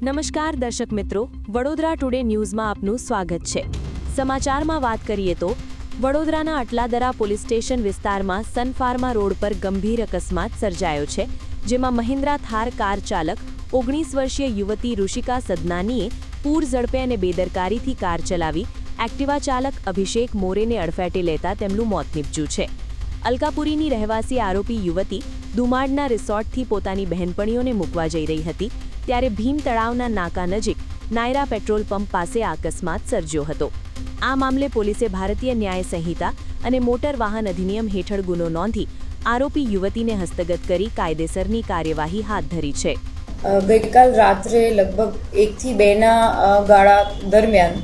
નમસ્કાર દર્શક મિત્રો, વડોદરા ટુડે ન્યૂઝમાં આપનું સ્વાગત છે। સમાચારમાં વાત કરીએ તો વડોદરાના અટલાદરા પોલીસ સ્ટેશન વિસ્તારમાં સન ફાર્મા રોડ પર ગંભીર અકસ્માત સર્જાયો છે, જેમાં મહિન્દ્રા થાર કાર ચાલક 19 વર્ષીય યુવતી ઋષિકા સદનાનીએ પૂર ઝડપે અને બેદરકારીથી કાર ચલાવી એક્ટિવા ચાલક અભિષેક મોરેને અડફેટે લેતા તેમનું મોત નીપજ્યું છે। અલકાપુરીની રહેવાસી આરોપી યુવતી દુમાડના રિસોર્ટથી પોતાની બહેનપણીઓને મૂકવા જઈ રહી હતી, ત્યારે ભીમ તળાવના નાકા નજીક નાયરા પેટ્રોલ પંપ પાસે આ અકસ્માત સર્જ્યો હતો। આ મામલે પોલીસે ભારતીય ન્યાય સંહિતા અને મોટર વાહન અધિનિયમ હેઠળ ગુનો નોંધી આરોપી યુવતીને હસ્તગત કરી કાયદેસરની કાર્યવાહી હાથ ધરી છે। ગઈકાલ રાત્રે લગભગ 1 થી 2ના ગાળા દરમિયાન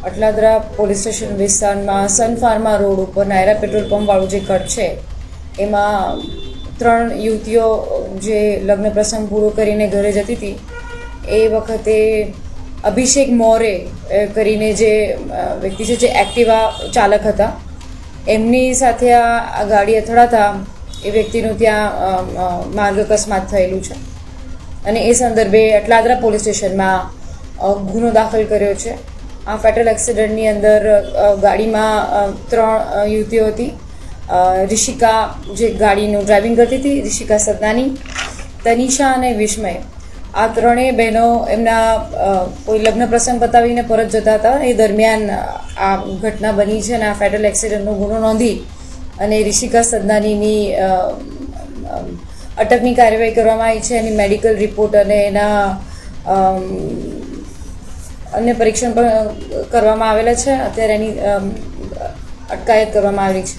અટલાદરા પોલીસ સ્ટેશન વિસ્તારમાં સન ફાર્મા રોડ ઉપર નાયરા પેટ્રોલ પંપવાળું જે કટ છે એમાં 3 યુવતીઓ જે લગ્ન પ્રસંગ પૂરો કરીને ઘરે જતી હતી એ વખતે અભિષેક મોરે કરીને જે વ્યક્તિ છે જે એક્ટિવા ચાલક હતા એમની સાથે આ ગાડી અથડાતા એ વ્યક્તિનું ત્યાં માર્ગ અકસ્માત થયેલું છે અને એ સંદર્ભે અટલાદરા પોલીસ સ્ટેશનમાં ગુનો દાખલ કર્યો છે। આ ફેટલ એક્સિડન્ટની અંદર ગાડીમાં 3 યુવતીઓ હતી। ઋષિકા જે ગાડીનું ડ્રાઇવિંગ કરતી હતી, ઋષિકા સદનાની, તનિષા અને વિસ્મય, આ ત્રણેય બહેનો એમના કોઈ લગ્ન પ્રસંગ પતાવીને પરત જતા હતા। એ દરમિયાન આ ઘટના બની છે અને આ ફેટલ એક્સિડન્ટનો ગુનો નોંધી અને ઋષિકા સદનાનીની અટકની કાર્યવાહી કરવામાં આવી છે। એની મેડિકલ રિપોર્ટ અને એના અન્ય પરીક્ષણ પણ કરવામાં આવેલા છે। અત્યારે એની અટકાયત કરવામાં આવેલી છે।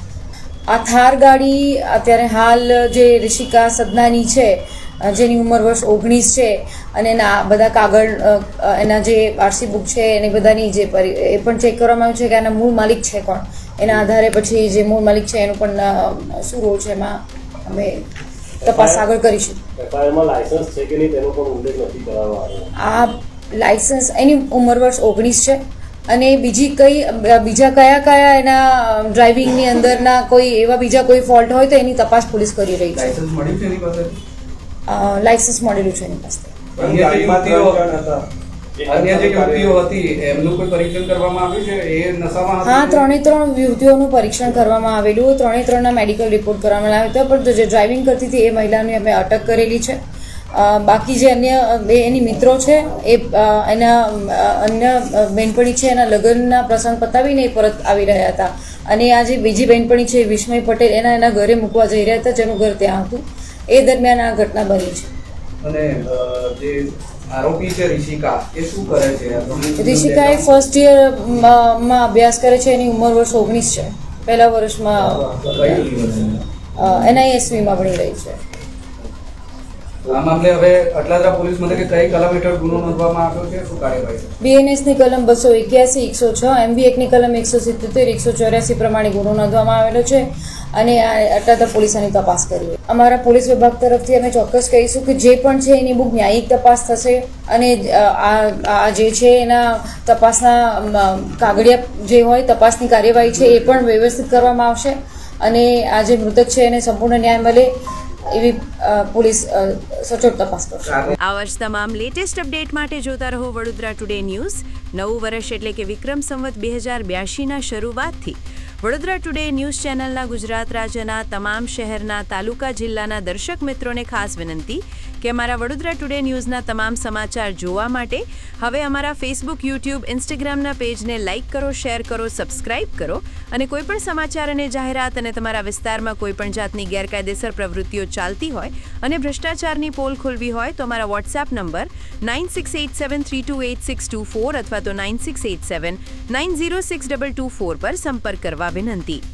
આ થાર ગાડી અત્યારે હાલ જે ઋષિકા સદનાની છે જેની ઉંમર વર્ષ 19 છે અને એના બધા કાગળ એના જે આરસી બુક છે એની બધાની જે એ પણ ચેક કરવામાં આવ્યું છે કે આના મૂળ માલિક છે કોણ, એના આધારે પછી જે મૂળ માલિક છે એનું પણ શું રોલ છે એમાં અમે તપાસ આગળ કરીશું। લાયસન્સ છે કે નહીં તેનો પણ ઉલ્લેખ નથી કરવામાં આવ્યો। આ લાયસન્સ એની ઉંમર વર્ષ 19 છે અને બીજા કયા એના ડ્રાઇવિંગની અંદરના કોઈ એવા બીજા કોઈ ફોલ્ટ હોય તો એની તપાસ પોલીસ કરી રહી છે। લાયસન્સ મળ્યું છે એની પાસે? લાયસન્સ મળેલું છે એની પાસે। અન્ય જે યુવતીઓ હતી એમનું કોઈ પરીક્ષણ કરવામાં આવ્યું છે? એ નશામાં હતી? હા, 3 યુવતીઓનું પરીક્ષણ કરવામાં આવેલું, 3ના મેડિકલ રિપોર્ટ કરવામાં આવ્યો હતો, પણ જે ડ્રાઇવિંગ કરતી હતી એ મહિલાને અમે અટક કરેલી છે। બાકી જે અન્ય એની મિત્રો છે એ એના અન્ય બહેનપણી છે એના લગ્નના પ્રસંગ પતાવીને એ પરત આવી રહ્યા હતા અને આ જે બીજી બહેનપણી છે વિસ્મય પટેલ એના ઘરે મૂકવા જઈ રહ્યા હતા, જેનું ઘર ત્યાં હતું। એ દરમિયાન આ ઘટના બની છે। અને જે આરોપી છે ઋષિકા, એ શું કરે છે? ઋષિકા એ ફર્સ્ટ યરમાં અભ્યાસ કરે છે, એની ઉંમર વર્ષ 19 છે। પહેલા વર્ષમાં NISVમાં ભણી રહી છે। આ મામલે હવે અટલાદરા પોલીસ મથકે કઈ કલમ હેઠળ ગુનો નોંધવામાં આવ્યો છે? શું કાર્યવાહી છે? BNS ની કલમ 281, 106, MV એક્ટની કલમ 177, 184 પ્રમાણે ગુનો નોંધવામાં આવેલો છે અને અટલાદરા પોલીસે આની તપાસ કરી। અમારા પોલીસ વિભાગ તરફથી અમે ચોક્કસ કહીશું કે જે પણ છે એની બહુ ન્યાયિક તપાસ થશે અને આ જે છે એના તપાસના કાગળિયા જે હોય તપાસની કાર્યવાહી છે એ પણ વ્યવસ્થિત કરવામાં આવશે અને આ જે મૃતક છે એને સંપૂર્ણ ન્યાય મળે એવી પોલીસ સચોટ તપાસ કરશે। આ વર્ષ તમામ લેટેસ્ટ અપડેટ માટે જોતા રહો વડોદરા ટુડે ન્યૂઝ। નવું વર્ષ એટલે કે વિક્રમ સંવત 2082ના શરૂઆતથી વડોદરા ટુડે ન્યૂઝ ચેનલના ગુજરાત રાજ્યના તમામ શહેરના, તાલુકા, જિલ્લાના દર્શક મિત્રોને ખાસ વિનંતી કે અમારા વડોદરા ટુડે ન્યૂઝના તમામ સમાચાર જોવા માટે હવે અમારા ફેસબુક, યુટ્યુબ, ઇન્સ્ટાગ્રામના પેજને લાઇક કરો, શેર કરો, સબસ્ક્રાઇબ કરો અને કોઈપણ સમાચાર અને જાહેરાત અને તમારા વિસ્તારમાં કોઈપણ જાતની ગેરકાયદેસર પ્રવૃત્તિઓ ચાલતી હોય અને ભ્રષ્ટાચારની પોલ ખોલવી હોય તો અમારા વોટ્સએપ નંબર 9687328624 અથવા તો 9687906224 પર સંપર્ક કરવા વિનંતી।